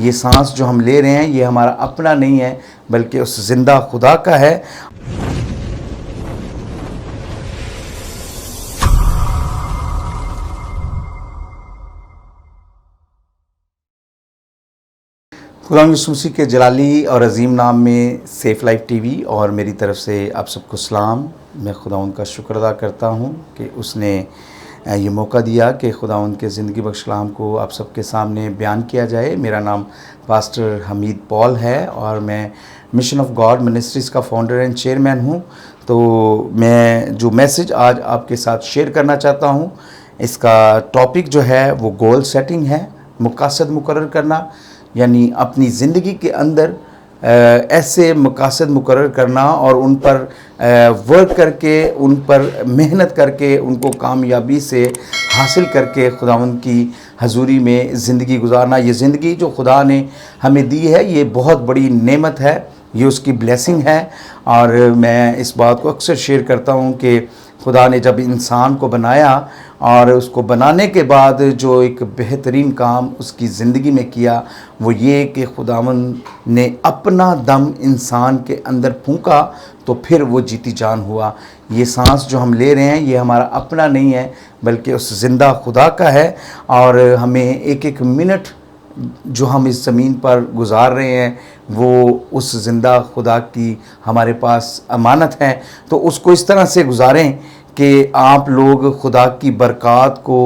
یہ سانس جو ہم لے رہے ہیں یہ ہمارا اپنا نہیں ہے بلکہ اس زندہ خدا کا ہے۔ خدا یسوع مسیح کے جلالی اور عظیم نام میں سیف لائف ٹی وی اور میری طرف سے آپ سب کو سلام۔ میں خداوند کا شکر ادا کرتا ہوں کہ اس نے یہ موقع دیا کہ خداوند کے زندگی بخش کلام کو آپ سب کے سامنے بیان کیا جائے۔ میرا نام پاسٹر حمید پال ہے اور میں مشن آف گاڈ منسٹریز کا فاؤنڈر اینڈ چیئرمین ہوں۔ تو میں جو میسج آج آپ کے ساتھ شیئر کرنا چاہتا ہوں، اس کا ٹاپک جو ہے وہ گول سیٹنگ ہے، مقاصد مقرر کرنا، یعنی اپنی زندگی کے اندر ایسے مقاصد مقرر کرنا اور ان پر ورک کر کے، ان پر محنت کر کے، ان کو کامیابی سے حاصل کر کے خداوند کی حضوری میں زندگی گزارنا۔ یہ زندگی جو خدا نے ہمیں دی ہے یہ بہت بڑی نعمت ہے، یہ اس کی بلیسنگ ہے۔ اور میں اس بات کو اکثر شیئر کرتا ہوں کہ خدا نے جب انسان کو بنایا اور اس کو بنانے کے بعد جو ایک بہترین کام اس کی زندگی میں کیا وہ یہ کہ خداوند نے اپنا دم انسان کے اندر پھونکا تو پھر وہ جیتی جان ہوا۔ یہ سانس جو ہم لے رہے ہیں یہ ہمارا اپنا نہیں ہے بلکہ اس زندہ خدا کا ہے، اور ہمیں ایک ایک منٹ جو ہم اس زمین پر گزار رہے ہیں وہ اس زندہ خدا کی ہمارے پاس امانت ہے۔ تو اس کو اس طرح سے گزاریں کہ آپ لوگ خدا کی برکات کو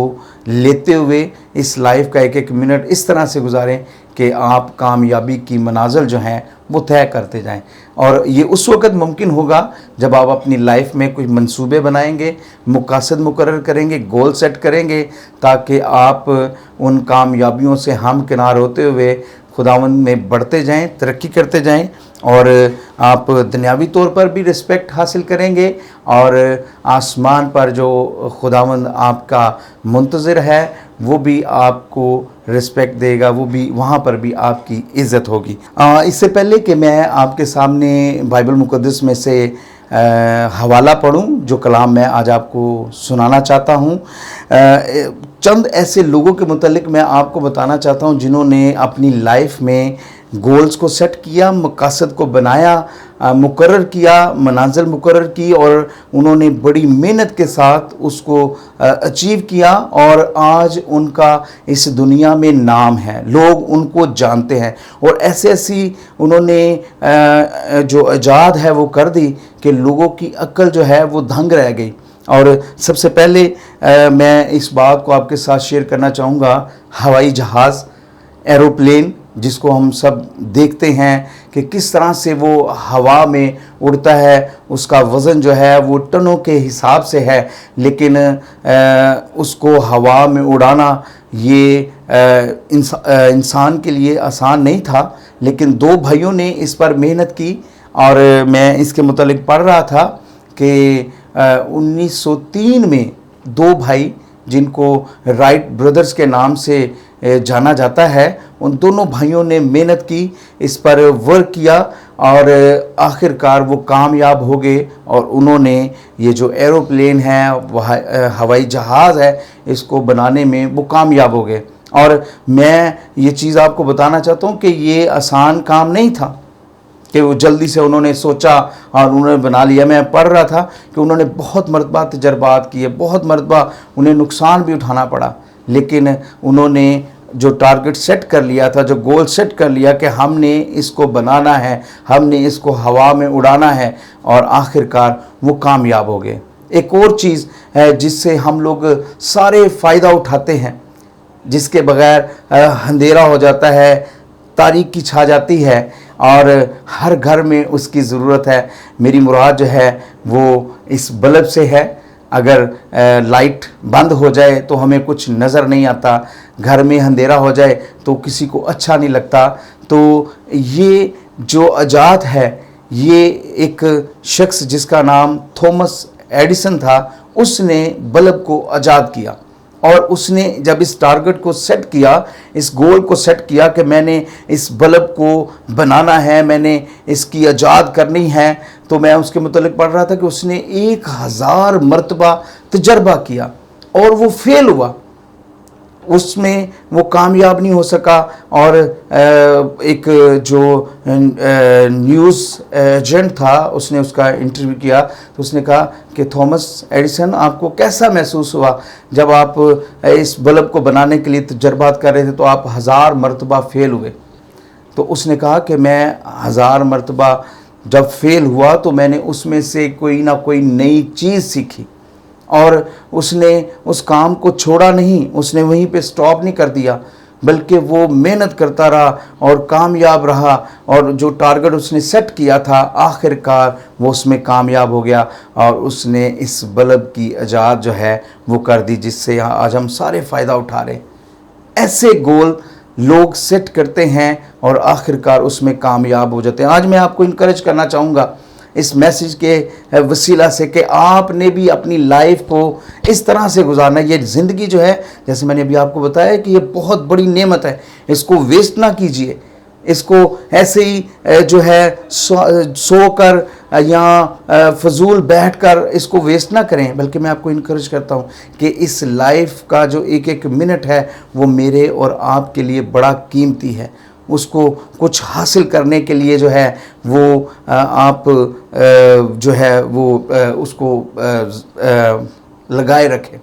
لیتے ہوئے اس لائف کا ایک ایک منٹ اس طرح سے گزاریں کہ آپ کامیابی کی منازل جو ہیں وہ طے کرتے جائیں۔ اور یہ اس وقت ممکن ہوگا جب آپ اپنی لائف میں کچھ منصوبے بنائیں گے، مقاصد مقرر کریں گے، گول سیٹ کریں گے، تاکہ آپ ان کامیابیوں سے ہمکنار ہوتے ہوئے خداوند میں بڑھتے جائیں، ترقی کرتے جائیں، اور آپ دنیاوی طور پر بھی رسپیکٹ حاصل کریں گے، اور آسمان پر جو خداوند آپ کا منتظر ہے وہ بھی آپ کو رسپیکٹ دے گا، وہ بھی وہاں پر بھی آپ کی عزت ہوگی۔ اس سے پہلے کہ میں آپ کے سامنے بائبل مقدس میں سے حوالہ پڑھوں جو کلام میں آج آپ کو سنانا چاہتا ہوں، چند ایسے لوگوں کے متعلق میں آپ کو بتانا چاہتا ہوں جنہوں نے اپنی لائف میں گولز کو سیٹ کیا، مقاصد کو بنایا، مقرر کیا، منازل مقرر کی، اور انہوں نے بڑی محنت کے ساتھ اس کو اچیو کیا، اور آج ان کا اس دنیا میں نام ہے، لوگ ان کو جانتے ہیں، اور ایسی انہوں نے جو ایجاد ہے وہ کر دی کہ لوگوں کی عقل جو ہے وہ دھنگ رہ گئی۔ اور سب سے پہلے میں اس بات کو آپ کے ساتھ شیئر کرنا چاہوں گا، ہوائی جہاز، ایروپلین، جس کو ہم سب دیکھتے ہیں کہ کس طرح سے وہ ہوا میں اڑتا ہے، اس کا وزن جو ہے وہ ٹنوں کے حساب سے ہے، لیکن اس کو ہوا میں اڑانا یہ انسان کے لیے آسان نہیں تھا، لیکن دو بھائیوں نے اس پر محنت کی۔ اور میں اس کے متعلق پڑھ رہا تھا کہ 1903 میں دو بھائی جن کو رائٹ بردرز کے نام سے جانا جاتا ہے، ان دونوں بھائیوں نے محنت کی، اس پر ورک کیا، اور آخر کار وہ کامیاب ہو گئے، اور انہوں نے یہ جو ایروپلین ہے، ہوائی جہاز ہے، اس کو بنانے میں وہ کامیاب ہو گئے۔ اور میں یہ چیز آپ کو بتانا چاہتا ہوں کہ یہ آسان کام نہیں تھا کہ وہ جلدی سے انہوں نے سوچا اور انہوں نے بنا لیا۔ میں پڑھ رہا تھا کہ انہوں نے بہت مرتبہ تجربات کیے، بہت مرتبہ انہیں نقصان بھی اٹھانا پڑا، لیکن انہوں نے جو ٹارگٹ سیٹ کر لیا تھا، جو گول سیٹ کر لیا کہ ہم نے اس کو بنانا ہے، ہم نے اس کو ہوا میں اڑانا ہے، اور آخر کار وہ کامیاب ہو گئے۔ ایک اور چیز ہے جس سے ہم لوگ سارے فائدہ اٹھاتے ہیں، جس کے بغیر اندھیرا ہو جاتا ہے، تاریکی چھا جاتی ہے، اور ہر گھر میں اس کی ضرورت ہے۔ میری مراد جو ہے وہ اس بلب سے ہے۔ اگر لائٹ بند ہو جائے تو ہمیں کچھ نظر نہیں آتا، گھر میں اندھیرا ہو جائے تو کسی کو اچھا نہیں لگتا۔ تو یہ جو ایجاد ہے، یہ ایک شخص جس کا نام تھامس ایڈیسن تھا، اس نے بلب کو ایجاد کیا، اور اس نے جب اس ٹارگٹ کو سیٹ کیا، اس گول کو سیٹ کیا کہ میں نے اس بلب کو بنانا ہے، میں نے اس کی ایجاد کرنی ہے، تو میں اس کے متعلق پڑھ رہا تھا کہ اس نے 1000 مرتبہ تجربہ کیا اور وہ فیل ہوا۔ उसमें वो कामयाब नहीं हो सका, और एक जो न्यूज़ एजेंट था उसने उसका इंटरव्यू किया, तो उसने कहा कि थॉमस एडिसन, आपको कैसा महसूस हुआ जब आप इस बल्ब को बनाने के लिए तजर्बात कर रहे थे, तो आप 1000 मरतबा फेल हुए? तो उसने कहा कि मैं 1000 मरतबा जब फेल हुआ तो मैंने उसमें से कोई ना कोई नई चीज़ सीखी, और उसने उस काम को छोड़ा नहीं, उसने वहीं पे स्टॉप नहीं कर दिया, बल्कि वो मेहनत करता रहा और कामयाब रहा, और जो टारगेट उसने सेट किया था आखिरकार वो उसमें कामयाब हो गया, और उसने इस बल्ब की इजाद जो है वो कर दी, जिससे आज हम सारे फ़ायदा उठा रहे हैं। ऐसे गोल लोग सेट करते हैं और आखिरकार उसमें कामयाब हो जाते हैं। आज मैं आपको इनकरेज करना चाहूँगा इस मैसेज के वसीला से कि आपने भी अपनी लाइफ को इस तरह से गुजारना है। ये ज़िंदगी जो है, जैसे मैंने अभी आपको बताया कि ये बहुत बड़ी नेमत है, इसको वेस्ट ना कीजिए, इसको ऐसे ही जो है सो कर या फजूल बैठ कर इसको वेस्ट ना करें, बल्कि मैं आपको इनकरेज करता हूँ कि इस लाइफ का जो एक एक मिनट है वो मेरे और आपके लिए बड़ा कीमती है। उसको कुछ हासिल करने के लिए जो है वो आप जो है वो उसको लगाए रखें।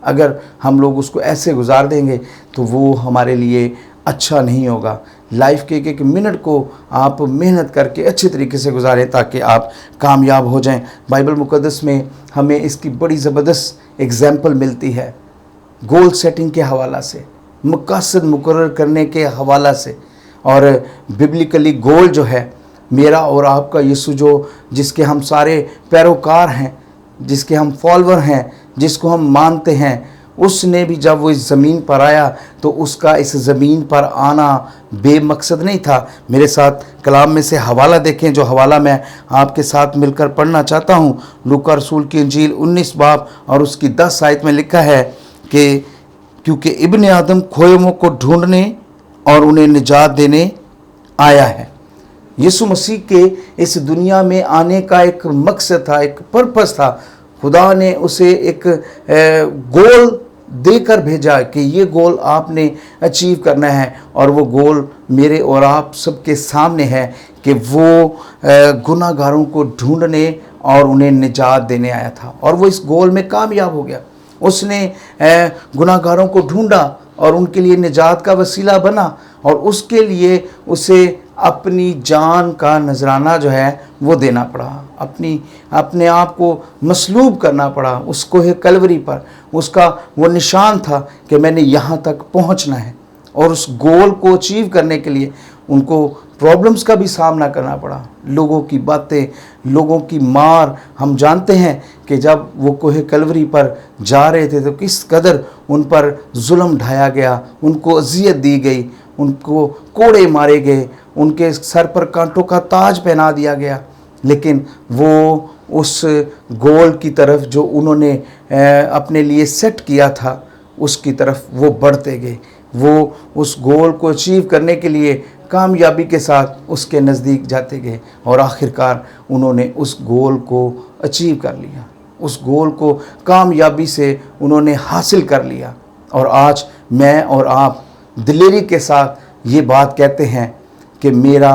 अगर हम लोग उसको ऐसे गुजार देंगे तो वो हमारे लिए अच्छा नहीं होगा। लाइफ के एक एक मिनट को आप मेहनत करके अच्छे तरीके से गुजारें ताकि आप कामयाब हो जाएं। बाइबल मुक़द्दस में हमें इसकी बड़ी ज़बरदस्त एग्जाम्पल मिलती है, गोल सेटिंग के हवाला से, मक़सद मुकर्रर करने के हवाला से। और बिब्लिकली गोल जो है मेरा और आपका यीशु, जो जिसके हम सारे पैरोकार हैं, जिसके हम फॉलोअर हैं, जिसको हम मानते हैं, उसने भी जब वो इस ज़मीन पर आया तो उसका इस ज़मीन पर आना बेमकसद नहीं था। मेरे साथ कलाम में से हवाला देखें, जो हवाला मैं आपके साथ मिलकर पढ़ना चाहता हूँ। लूका रसूल की इंजील 19 बाब और उसकी 10 आयत में लिखा है कि क्योंकि इब्ने आदम खोए हुओं को ढूंढने और उन्हें निजात देने आया है। यीशु मसीह के इस दुनिया में आने का एक मकसद था, एक पर्पस था। खुदा ने उसे एक गोल देकर भेजा कि ये गोल आपने अचीव करना है, और वो गोल मेरे और आप सबके सामने है कि वो गुनाहगारों को ढूंढने और उन्हें निजात देने आया था, और वो इस गोल में कामयाब हो गया। उसने गुनाहगारों को ढूंढा और उनके लिए निजात का वसीला बना, और उसके लिए उसे अपनी जान का नजराना जो है वो देना पड़ा, अपने आप को मसलूब करना पड़ा। उसको है कलवरी पर उसका वो निशान था कि मैंने यहाँ तक पहुँचना है, और उस गोल को अचीव करने के लिए उनको प्रॉब्लम्स का भी सामना करना पड़ा, लोगों की बातें, लोगों की मार। हम जानते हैं कि जब वो कोहे कलवरी पर जा रहे थे तो किस कदर उन पर जुल्म ढाया गया, उनको अजियत दी गई, उनको कोड़े मारे गए, उनके सर पर कांटों का ताज पहना दिया गया। लेकिन वो उस गोल की तरफ जो उन्होंने अपने लिए सेट किया था उसकी तरफ वो बढ़ते गए। वो उस गोल को अचीव करने के लिए कामयाबी के साथ उसके नज़दीक जाते गए, और आखिरकार उन्होंने उस गोल को अचीव कर लिया, उस गोल को कामयाबी से उन्होंने हासिल कर लिया। और आज मैं और आप दिलेरी के साथ ये बात कहते हैं कि मेरा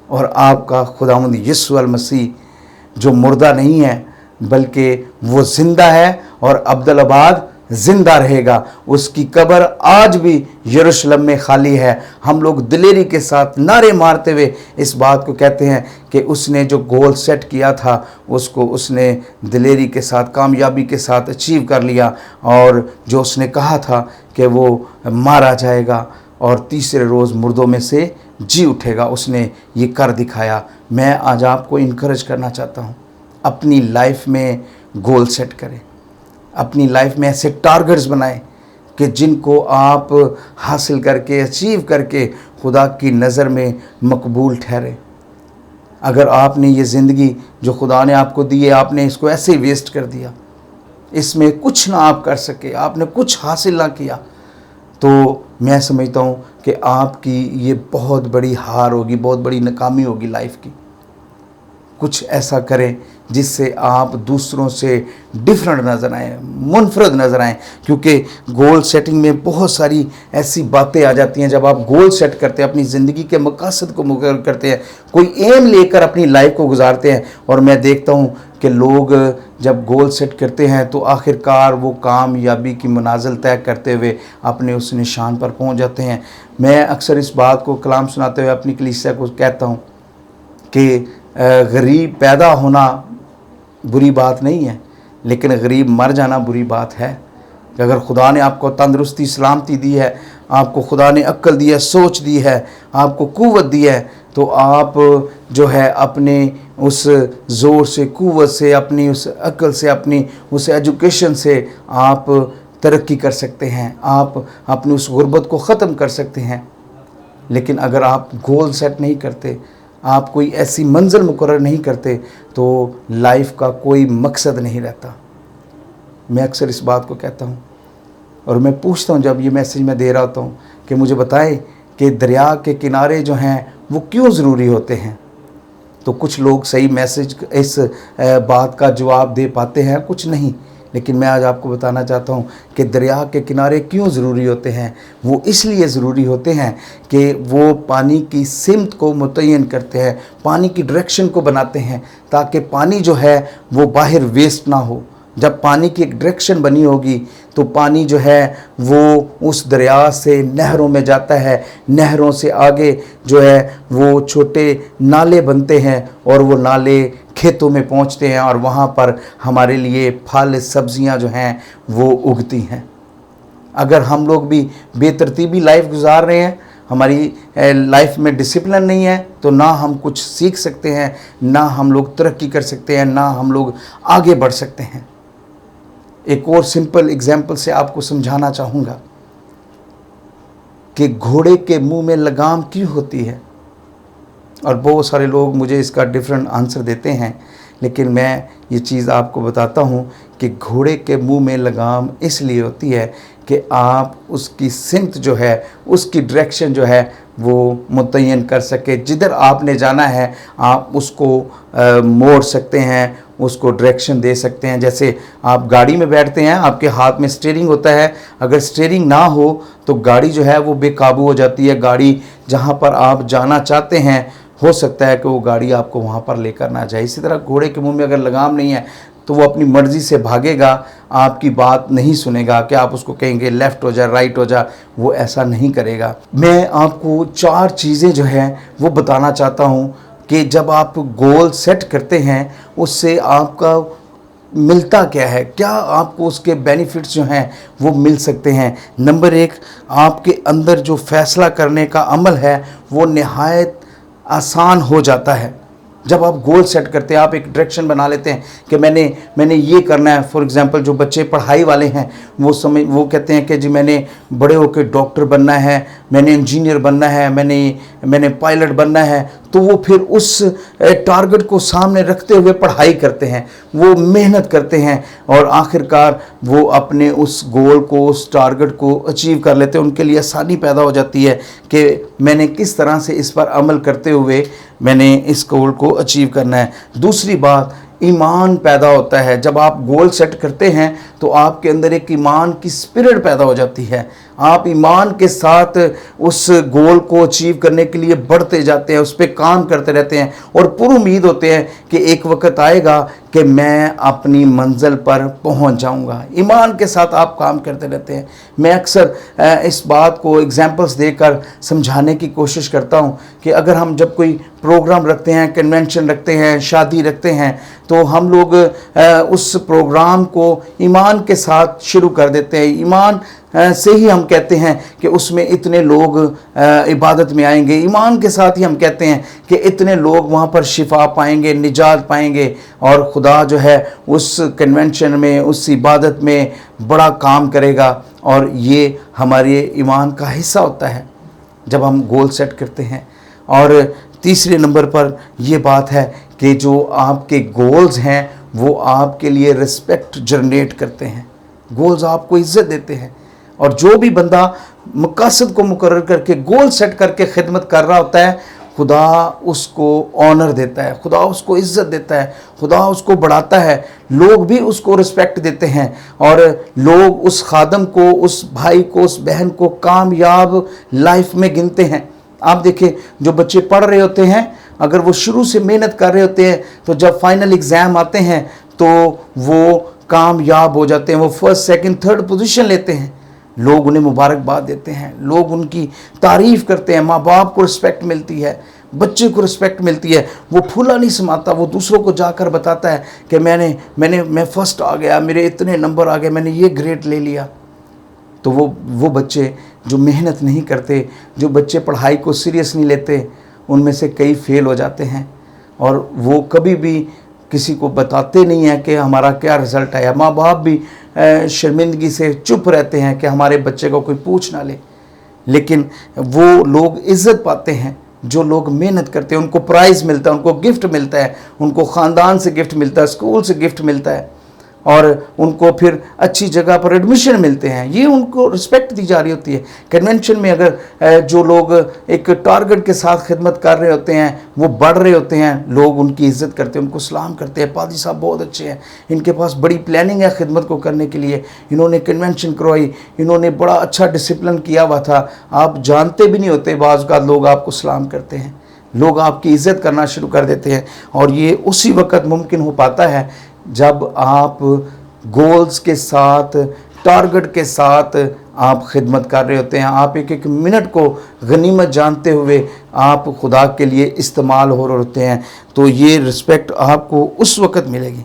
और आपका खुदावंद यीशु अल मसीह जो मुर्दा नहीं है बल्कि वो ज़िंदा है, और अब्दुल-आबाद ज़िंदा रहेगा। उसकी कब्र आज भी यरूशलेम में खाली है। हम लोग दिलेरी के साथ नारे मारते हुए इस बात को कहते हैं कि उसने जो गोल सेट किया था उसको उसने दिलेरी के साथ, कामयाबी के साथ अचीव कर लिया, और जो उसने कहा था कि वो मारा जाएगा और तीसरे रोज़ मुर्दों में से जी उठेगा, उसने ये कर दिखाया। मैं आज आपको इनकरेज करना चाहता हूँ, अपनी लाइफ में गोल सेट करें, अपनी लाइफ में ऐसे टारगेट्स बनाएं कि जिनको आप हासिल करके, अचीव करके खुदा की नज़र में मकबूल ठहरे। अगर आपने ये ज़िंदगी जो खुदा ने आपको दी है, आपने इसको ऐसे ही वेस्ट कर दिया, इसमें कुछ ना आप कर सके, आपने कुछ हासिल ना किया, तो मैं समझता हूँ कि आपकी ये बहुत बड़ी हार होगी, बहुत बड़ी नाकामी होगी लाइफ की। कुछ ऐसा करें जिससे आप दूसरों से डिफरेंट नज़र आएँ, मुनफरद नज़र आएँ। क्योंकि गोल सेटिंग में बहुत सारी ऐसी बातें आ जाती हैं। जब आप गोल सेट करते हैं, अपनी ज़िंदगी के मकसद को मुकर्रर करते हैं, कोई एम लेकर अपनी लाइफ को गुजारते हैं, और मैं देखता हूँ कि लोग जब गोल सेट करते हैं तो आखिरकार वो कामयाबी की मनाजिल तय करते हुए अपने उस निशान पर पहुंच जाते हैं। मैं अक्सर इस बात को कलाम सुनाते हुए अपनी कलीसिया को कहता हूं कि गरीब पैदा होना बुरी बात नहीं है, लेकिन गरीब मर जाना बुरी बात है। कि अगर खुदा ने आपको तंदुरुस्ती सलामती दी है, आपको खुदा ने अक्ल दी है, सोच दी है, आपको कुव्वत दी है, तो आप जो है अपने उस ज़ोर से, कुव्वत से, अपनी उस अक्ल से, अपनी उस एजुकेशन से आप तरक्की कर सकते हैं, आप अपनी उस गुर्बत को ख़त्म कर सकते हैं। लेकिन अगर आप गोल सेट नहीं करते, आप कोई ऐसी मंजिल मुकर्रर नहीं करते, तो लाइफ का कोई मकसद नहीं रहता। मैं अक्सर इस बात को कहता हूँ और मैं पूछता हूँ जब ये मैसेज मैं दे रहा होता हूँ कि मुझे बताएं कि दरिया के किनारे जो हैं वो क्यों ज़रूरी होते हैं। तो कुछ लोग सही मैसेज इस बात का जवाब दे पाते हैं, कुछ नहीं। लेकिन मैं आज आपको बताना चाहता हूँ कि दरिया के किनारे क्यों ज़रूरी होते हैं। वो इसलिए ज़रूरी होते हैं कि वो पानी की सिमत को मुतय्यन करते हैं, पानी की डायरेक्शन को बनाते हैं, ताकि पानी जो है वो बाहर वेस्ट ना हो। जब पानी की एक डायरेक्शन बनी होगी तो पानी जो है वो उस दरिया से नहरों में जाता है, नहरों से आगे जो है वो छोटे नाले बनते हैं और वो नाले खेतों में पहुंचते हैं और वहाँ पर हमारे लिए फल सब्जियां जो हैं वो उगती हैं। अगर हम लोग भी बेतरतीबी लाइफ गुजार रहे हैं, हमारी लाइफ में डिसिप्लिन नहीं है, तो ना हम कुछ सीख सकते हैं, ना हम लोग तरक्की कर सकते हैं, ना हम लोग आगे बढ़ सकते हैं। एक और सिंपल एग्जाम्पल से आपको समझाना चाहूँगा कि घोड़े के मुंह में लगाम क्यों होती है। और बहुत सारे लोग मुझे इसका डिफरेंट आंसर देते हैं, लेकिन मैं ये चीज़ आपको बताता हूँ कि घोड़े के मुंह में लगाम इसलिए होती है कि आप उसकी सिमत जो है, उसकी डायरेक्शन जो है वो मुतय्यन कर सके। जिधर आपने जाना है आप उसको मोड़ सकते हैं, उसको डायरेक्शन दे सकते हैं। जैसे आप गाड़ी में बैठते हैं, आपके हाथ में स्टीयरिंग होता है, अगर स्टीयरिंग ना हो तो गाड़ी जो है वो बेकाबू हो जाती है। गाड़ी जहाँ पर आप जाना चाहते हैं, हो सकता है कि वो गाड़ी आपको वहाँ पर लेकर ना जाए। इसी तरह घोड़े के मुंह में अगर लगाम नहीं है तो वो अपनी मर्ज़ी से भागेगा, आपकी बात नहीं सुनेगा। कि आप उसको कहेंगे लेफ़्ट हो जा, राइट हो जा, वो ऐसा नहीं करेगा। मैं आपको 4 चीज़ें जो हैं वो बताना चाहता हूँ कि जब आप गोल सेट करते हैं उससे आपका मिलता क्या है, क्या आपको उसके बेनिफिट्स जो हैं वो मिल सकते हैं। नंबर 1, आपके अंदर जो फ़ैसला करने का अमल है वो नहायत आसान हो जाता है। जब आप गोल सेट करते हैं, आप एक डायरेक्शन बना लेते हैं कि मैंने ये करना है। फॉर एग्जांपल जो बच्चे पढ़ाई वाले हैं वो कहते हैं कि जी मैंने बड़े होकर डॉक्टर बनना है, मैंने इंजीनियर बनना है, मैंने पायलट बनना है। तो वो फिर उस टारगेट को सामने रखते हुए पढ़ाई करते हैं, वो मेहनत करते हैं और आखिरकार वो अपने उस गोल को, उस टारगेट को अचीव कर लेते हैं। उनके लिए आसानी पैदा हो जाती है कि मैंने किस तरह से इस पर अमल करते हुए मैंने इस गोल को अचीव करना है। दूसरी बात, ईमान पैदा होता है। जब आप गोल सेट करते हैं तो आपके अंदर एक ईमान की स्पिरिट पैदा हो जाती है। आप ईमान के साथ उस गोल को अचीव करने के लिए बढ़ते जाते हैं, उस पर काम करते रहते हैं और पूरी उम्मीद होते हैं कि एक वक्त आएगा कि मैं अपनी मंजिल पर पहुंच जाऊंगा। ईमान के साथ आप काम करते रहते हैं। मैं अक्सर इस बात को एग्जांपल्स देकर समझाने की कोशिश करता हूं कि अगर हम जब कोई प्रोग्राम रखते हैं, कन्वेंशन रखते हैं, शादी रखते हैं, तो हम लोग उस प्रोग्राम को ईमान के साथ शुरू कर देते हैं। ईमान से ही हम कहते हैं कि उसमें इतने लोग इबादत में आएंगे। ईमान के साथ ही हम कहते हैं कि इतने लोग वहाँ पर शिफा पाएंगे, निजात पाएंगे और खुदा जो है उस कन्वेंशन में, उस इबादत में बड़ा काम करेगा। और ये हमारे ईमान का हिस्सा होता है जब हम गोल सेट करते हैं। और तीसरे नंबर पर ये बात है कि जो आपके गोल्स हैं वो आपके लिए रिस्पेक्ट जनरेट करते हैं। गोल्स आपको इज्जत देते हैं। और जो भी बंदा मकसद को मुकर्रर करके गोल सेट करके खिदमत कर रहा होता है خدا اس کو آنر دیتا ہے، خدا اس کو عزت دیتا ہے، خدا اس کو بڑھاتا ہے، لوگ بھی اس کو رسپیکٹ دیتے ہیں، اور لوگ اس خادم کو، اس بھائی کو، اس بہن کو کامیاب لائف میں گنتے ہیں۔ آپ دیکھیں جو بچے پڑھ رہے ہوتے ہیں، اگر وہ شروع سے محنت کر رہے ہوتے ہیں تو جب فائنل ایگزام آتے ہیں تو وہ کامیاب ہو جاتے ہیں، وہ فرسٹ سیکنڈ تھرڈ پوزیشن لیتے ہیں، لوگ انہیں مبارکباد دیتے ہیں، لوگ ان کی تعریف کرتے ہیں، ماں باپ کو رسپیکٹ ملتی ہے، بچے کو رسپیکٹ ملتی ہے، وہ پھولا نہیں سماتا، وہ دوسروں کو جا کر بتاتا ہے کہ میں فرسٹ آ گیا، میرے اتنے نمبر آ گئے، میں نے یہ گریڈ لے لیا۔ تو وہ بچے جو محنت نہیں کرتے، جو بچے پڑھائی کو سیریس نہیں لیتے، ان میں سے کئی فیل ہو جاتے ہیں، اور وہ کبھی بھی کسی کو بتاتے نہیں ہیں کہ ہمارا کیا رزلٹ آیا۔ ماں باپ بھی شرمندگی سے چپ رہتے ہیں کہ ہمارے بچے کو کوئی پوچھ نہ لے، لیکن وہ لوگ عزت پاتے ہیں جو لوگ محنت کرتے ہیں، ان کو پرائز ملتا ہے، ان کو گفٹ ملتا ہے، ان کو خاندان سے گفٹ ملتا ہے، اسکول سے گفٹ ملتا ہے، اور ان کو پھر اچھی جگہ پر ایڈمیشن ملتے ہیں، یہ ان کو رسپیکٹ دی جا رہی ہوتی ہے۔ کنونشن میں اگر جو لوگ ایک ٹارگٹ کے ساتھ خدمت کر رہے ہوتے ہیں، وہ بڑھ رہے ہوتے ہیں، لوگ ان کی عزت کرتے ہیں، ان کو سلام کرتے ہیں، پادری صاحب بہت اچھے ہیں، ان کے پاس بڑی پلاننگ ہے خدمت کو کرنے کے لیے، انہوں نے کنونشن کروائی، انہوں نے بڑا اچھا ڈسپلن کیا ہوا تھا۔ آپ جانتے بھی نہیں ہوتے، بعض اوقات لوگ آپ کو سلام کرتے ہیں، لوگ آپ کی عزت کرنا شروع کر دیتے ہیں، اور یہ اسی وقت ممکن ہو پاتا ہے جب آپ گولز کے ساتھ، ٹارگٹ کے ساتھ آپ خدمت کر رہے ہوتے ہیں، آپ ایک ایک منٹ کو غنیمت جانتے ہوئے آپ خدا کے لیے استعمال ہو رہے ہوتے ہیں، تو یہ رسپیکٹ آپ کو اس وقت ملے گی،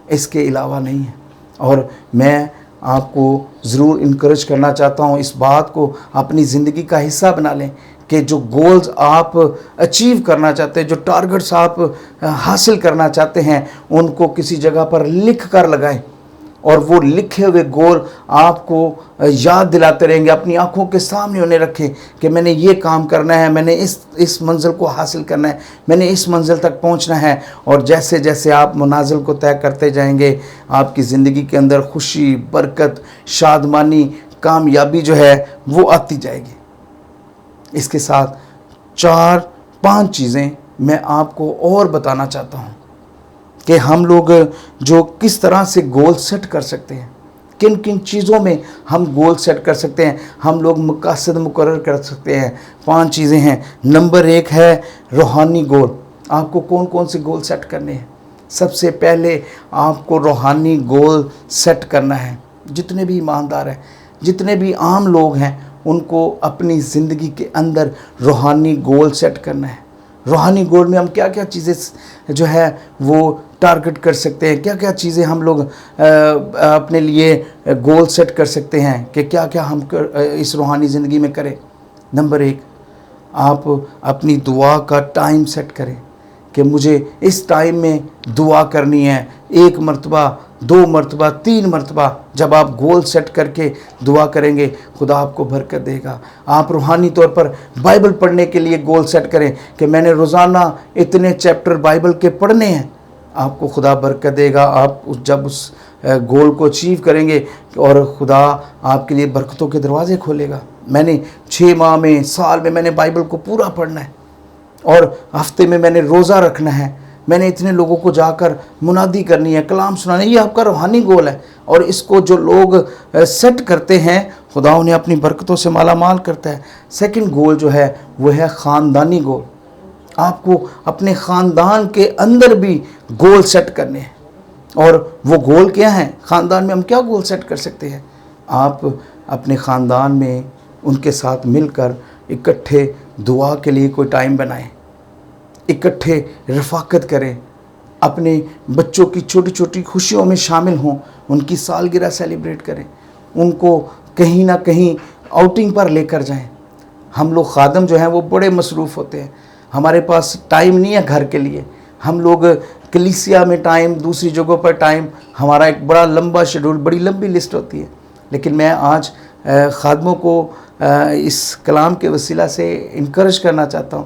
اس کے علاوہ نہیں ہے۔ اور میں آپ کو ضرور انکریج کرنا چاہتا ہوں، اس بات کو اپنی زندگی کا حصہ بنا لیں کہ جو گولز آپ اچیو کرنا چاہتے ہیں، جو ٹارگٹس آپ حاصل کرنا چاہتے ہیں، ان کو کسی جگہ پر لکھ کر لگائیں، اور وہ لکھے ہوئے گول آپ کو یاد دلاتے رہیں گے، اپنی آنکھوں کے سامنے انہیں رکھیں کہ میں نے یہ کام کرنا ہے، میں نے اس منزل کو حاصل کرنا ہے، میں نے اس منزل تک پہنچنا ہے، اور جیسے جیسے آپ منازل کو طے کرتے جائیں گے، آپ کی زندگی کے اندر خوشی، برکت، شادمانی، کامیابی جو ہے وہ آتی جائے گی۔ اس کے ساتھ 4-5 چیزیں میں آپ کو اور بتانا چاہتا ہوں کہ ہم لوگ جو کس طرح سے گول سیٹ کر سکتے ہیں، کن کن چیزوں میں ہم گول سیٹ کر سکتے ہیں، ہم لوگ مقاصد مقرر کر سکتے ہیں۔ 5 چیزیں ہیں۔ نمبر 1 ہے روحانی گول۔ آپ کو کون کون سے گول سیٹ کرنے ہیں؟ سب سے پہلے آپ کو روحانی گول سیٹ کرنا ہے۔ جتنے بھی ایماندار ہیں، جتنے بھی عام لوگ ہیں، ان کو اپنی زندگی کے اندر روحانی گول سیٹ کرنا ہے۔ روحانی گول میں ہم کیا کیا چیزیں جو ہے وہ ٹارگٹ کر سکتے ہیں، کیا کیا چیزیں ہم لوگ اپنے لیے گول سیٹ کر سکتے ہیں کہ کیا کیا ہم اس روحانی زندگی میں کریں۔ نمبر 1، آپ اپنی دعا کا ٹائم سیٹ کریں کہ مجھے اس ٹائم میں دعا کرنی ہے، 1 مرتبہ، 2 مرتبہ، 3 مرتبہ۔ جب آپ گول سیٹ کر کے دعا کریں گے، خدا آپ کو برکت دے گا۔ آپ روحانی طور پر بائبل پڑھنے کے لیے گول سیٹ کریں کہ میں نے روزانہ اتنے چیپٹر بائبل کے پڑھنے ہیں، آپ کو خدا برکت دے گا۔ آپ جب اس گول کو اچیو کریں گے اور خدا آپ کے لیے برکتوں کے دروازے کھولے گا۔ میں نے 6 ماہ میں، سال میں نے بائبل کو پورا پڑھنا ہے، اور ہفتے میں نے روزہ رکھنا ہے، میں نے اتنے لوگوں کو جا کر منادی کرنی ہے، کلام سنانا ہے۔ یہ آپ کا روحانی گول ہے، اور اس کو جو لوگ سیٹ کرتے ہیں، خدا انہیں اپنی برکتوں سے مالا مال کرتا ہے۔ سیکنڈ گول جو ہے وہ ہے خاندانی گول۔ آپ کو اپنے خاندان کے اندر بھی گول سیٹ کرنے ہیں، اور وہ گول کیا ہیں؟ خاندان میں ہم کیا گول سیٹ کر سکتے ہیں؟ آپ اپنے خاندان میں ان کے ساتھ مل کر اکٹھے دعا کے لیے کوئی ٹائم بنائیں، اکٹھے رفاقت کریں، اپنے بچوں کی چھوٹی چھوٹی خوشیوں میں شامل ہوں، ان کی سالگرہ سیلیبریٹ کریں، ان کو کہیں نہ کہیں آؤٹنگ پر لے کر جائیں۔ ہم لوگ خادم جو ہیں وہ بڑے مصروف ہوتے ہیں، ہمارے پاس ٹائم نہیں ہے گھر کے لیے، ہم لوگ کلیسیا میں ٹائم، دوسری جگہوں پر ٹائم، ہمارا ایک بڑا لمبا شیڈول، بڑی لمبی لسٹ ہوتی ہے۔ لیکن میں آج خادموں کو اس کلام کے وسیلہ سے انکریج کرنا چاہتا ہوں،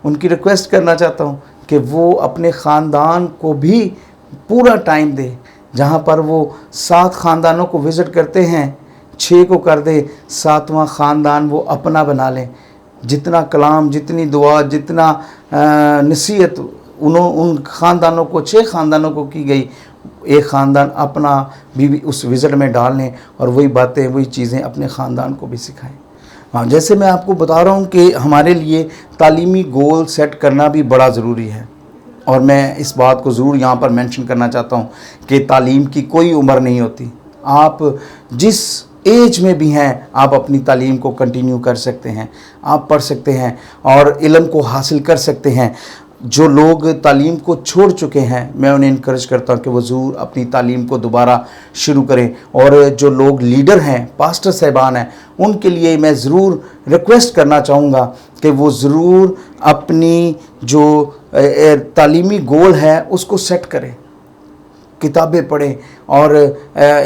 ان کی ریکویسٹ کرنا چاہتا ہوں کہ وہ اپنے خاندان کو بھی پورا ٹائم دے۔ جہاں پر وہ 7 خاندانوں کو وزٹ کرتے ہیں، 6 کو کر دے، 7واں خاندان وہ اپنا بنا لیں۔ जितना कलाम, जितनी दुआ, जितना नसीहत उन ख़ानदानों को, 6 ख़ानदानों को की गई, एक ख़ानदान अपना भी उस विज़िट में डाल लें और वही बातें, वही चीज़ें अपने ख़ानदान को भी सिखाएं। हाँ, जैसे मैं आपको बता रहा हूँ कि हमारे लिए तालीमी गोल सेट करना भी बड़ा ज़रूरी है, और मैं इस बात को ज़रूर यहाँ पर मेंशन करना चाहता हूँ कि तालीम की कोई उम्र नहीं होती। आप जिस एज में भी हैं, आप अपनी तालीम को कंटिन्यू कर सकते हैं, आप पढ़ सकते हैं और इल्म को हासिल कर सकते हैं। जो लोग तालीम को छोड़ चुके हैं, मैं उन्हें इनकरेज करता हूँ कि वो ज़रूर अपनी तालीम को दोबारा शुरू करें। और जो लोग लीडर हैं, पास्टर साहिबान हैं, उनके लिए मैं ज़रूर रिक्वेस्ट करना चाहूँगा कि वो ज़रूर अपनी जो तालीमी गोल है उसको सेट करें, किताबें पढ़ें और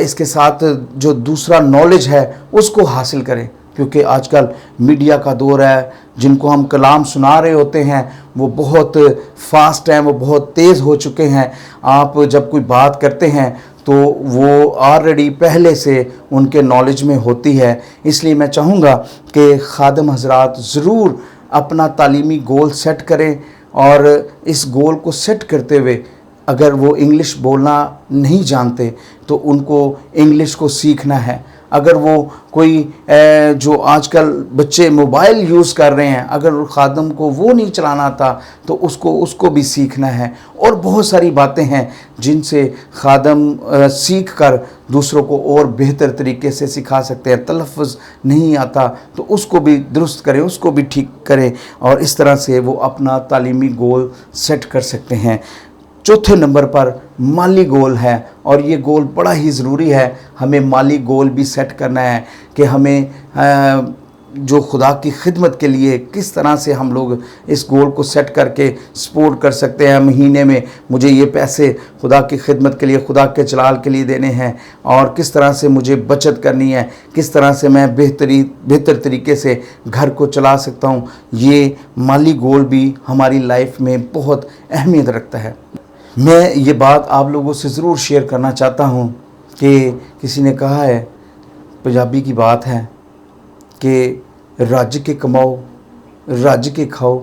इसके साथ जो दूसरा नॉलेज है उसको हासिल करें। क्योंकि आजकल मीडिया का दौर है, जिनको हम कलाम सुना रहे होते हैं वो बहुत फास्ट हैं, वो बहुत तेज़ हो चुके हैं। आप जब कोई बात करते हैं तो वो ऑलरेडी पहले से उनके नॉलेज में होती है। इसलिए मैं चाहूँगा कि खादम हजरात ज़रूर अपना तालीमी गोल सेट करें, और इस गोल को सेट करते हुए अगर वो इंग्लिश बोलना नहीं जानते तो उनको इंग्लिश को सीखना है। अगर वो कोई जो आजकल बच्चे मोबाइल यूज़ कर रहे हैं, अगर खादम को वो नहीं चलाना आता तो उसको भी सीखना है। और बहुत सारी बातें हैं जिनसे खादम सीख कर दूसरों को और बेहतर तरीके से सिखा सकते हैं। तलफ़्फ़ुज़ नहीं आता तो उसको भी दुरुस्त करें, उसको भी ठीक करें, और इस तरह से वो अपना तालीमी गोल सेट कर सकते हैं। चौथे नंबर पर माली गोल है, और ये गोल बड़ा ही ज़रूरी है। हमें माली गोल भी सेट करना है कि हमें जो खुदा की खिदमत के लिए किस तरह से हम लोग इस गोल को सेट करके सपोर्ट कर सकते हैं। महीने में मुझे ये पैसे खुदा की खिदमत के लिए, खुदा के जलाल के लिए देने हैं, और किस तरह से मुझे बचत करनी है, किस तरह से मैं बेहतर तरीके से घर को चला सकता हूँ। ये माली गोल भी हमारी लाइफ में बहुत अहमियत रखता है। मैं ये बात आप लोगों से ज़रूर शेयर करना चाहता हूँ कि किसी ने कहा है, पंजाबी की बात है कि रज के कमाओ, रज के खाओ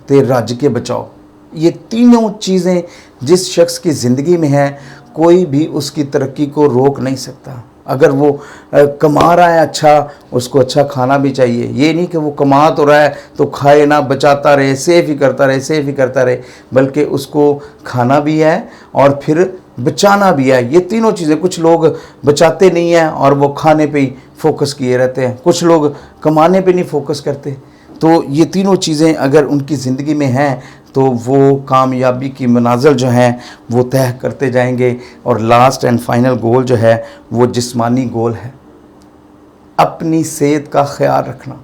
ते रज के बचाओ। ये तीनों चीज़ें जिस शख्स की ज़िंदगी में है, कोई भी उसकी तरक्की को रोक नहीं सकता। अगर वो कमा रहा है अच्छा, उसको अच्छा खाना भी चाहिए। ये नहीं कि वो कमा तो रहा है तो खाए ना, बचाता रहे, सेव ही करता रहे, बल्कि उसको खाना भी है और फिर बचाना भी है। ये तीनों चीज़ें, कुछ लोग बचाते नहीं हैं और वो खाने पे ही फोकस किए रहते हैं, कुछ लोग कमाने पे नहीं फोकस करते। तो ये तीनों चीज़ें अगर उनकी ज़िंदगी में हैं तो वो कामयाबी की मनाज़िल जो हैं वो तय करते जाएंगे। और लास्ट एंड फाइनल गोल जो है वो जिस्मानी गोल है। अपनी सेहत का ख्याल रखना।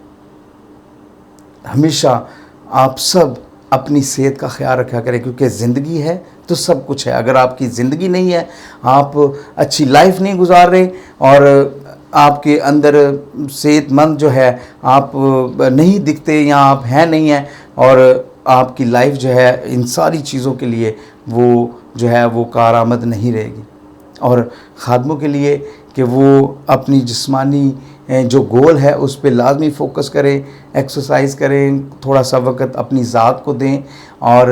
हमेशा आप सब अपनी सेहत का ख्याल रखा करें, क्योंकि ज़िंदगी है तो सब कुछ है। अगर आपकी ज़िंदगी नहीं है, आप अच्छी लाइफ नहीं गुजार रहे और आपके अंदर सेहतमंद जो है आप नहीं दिखते या आप हैं नहीं हैं, और आपकी लाइफ जो है इन सारी चीज़ों के लिए वो जो है वो कारआमद नहीं रहेगी। और खादमों के लिए कि वो अपनी जिस्मानी जो गोल है उस पे लाजमी फ़ोकस करें, एक्सरसाइज करें, थोड़ा सा वक्त अपनी ज़ात को दें, और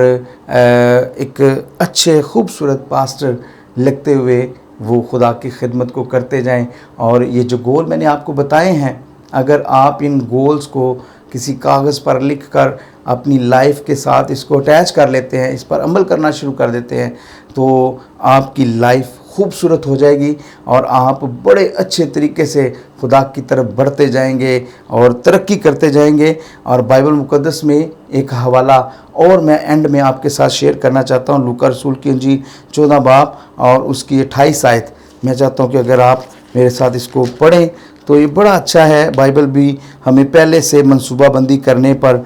एक अच्छे खूबसूरत पास्टर लगते हुए वो खुदा की खिदमत को करते जाएं। और ये जो गोल मैंने आपको बताए हैं, अगर आप इन गोल्स को किसी कागज़ पर लिख कर अपनी लाइफ के साथ इसको अटैच कर लेते हैं, इस पर अमल करना शुरू कर देते हैं, तो आपकी लाइफ खूबसूरत हो जाएगी और आप बड़े अच्छे तरीके से खुदा की तरफ बढ़ते जाएंगे और तरक्की करते जाएंगे। और बाइबल मुक़द्दस में एक हवाला और मैं एंड में आपके साथ शेयर करना चाहता हूँ, लूका रसूल की इंजील 14 बाब और उसकी 28 आयत। मैं चाहता हूँ कि अगर आप मेरे साथ इसको पढ़ें तो ये बड़ा अच्छा है। बाइबल भी हमें पहले से मनसूबाबंदी करने पर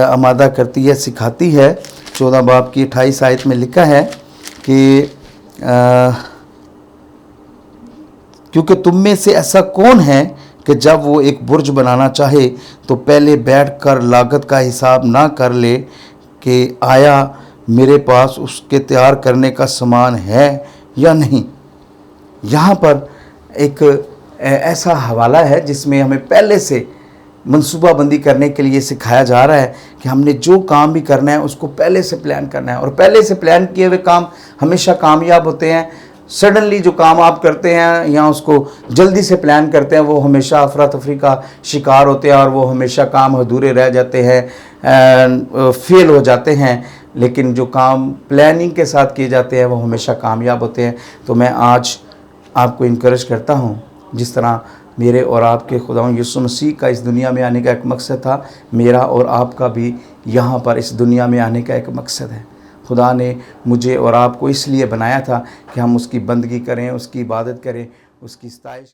आमादा करती है, सिखाती है। 14 बाब की 28 आयत में लिखा है कि क्योंकि तुम में से ऐसा कौन है कि जब वो एक बुर्ज बनाना चाहे तो पहले बैठकर लागत का हिसाब ना कर ले कि आया मेरे पास उसके तैयार करने का सामान है या नहीं। यहाँ पर एक ऐसा हवाला है जिसमें हमें पहले से منصوبہ بندی کرنے کے لیے سکھایا جا رہا ہے کہ ہم نے جو کام بھی کرنا ہے اس کو پہلے سے پلان کرنا ہے، اور پہلے سے پلان کیے ہوئے کام ہمیشہ کامیاب ہوتے ہیں۔ سڈنلی جو کام آپ کرتے ہیں یا اس کو جلدی سے پلان کرتے ہیں وہ ہمیشہ افراتفری کا شکار ہوتے ہیں اور وہ ہمیشہ کام ادھورے رہ جاتے ہیں، فیل ہو جاتے ہیں۔ لیکن جو کام پلاننگ کے ساتھ کیے جاتے ہیں وہ ہمیشہ کامیاب ہوتے ہیں۔ تو میں آج آپ کو انکریج کرتا ہوں، جس طرح میرے اور آپ کے خداوند یسوع مسیح کا اس دنیا میں آنے کا ایک مقصد تھا، میرا اور آپ کا بھی یہاں پر اس دنیا میں آنے کا ایک مقصد ہے۔ خدا نے مجھے اور آپ کو اس لیے بنایا تھا کہ ہم اس کی بندگی کریں، اس کی عبادت کریں، اس کی ستائش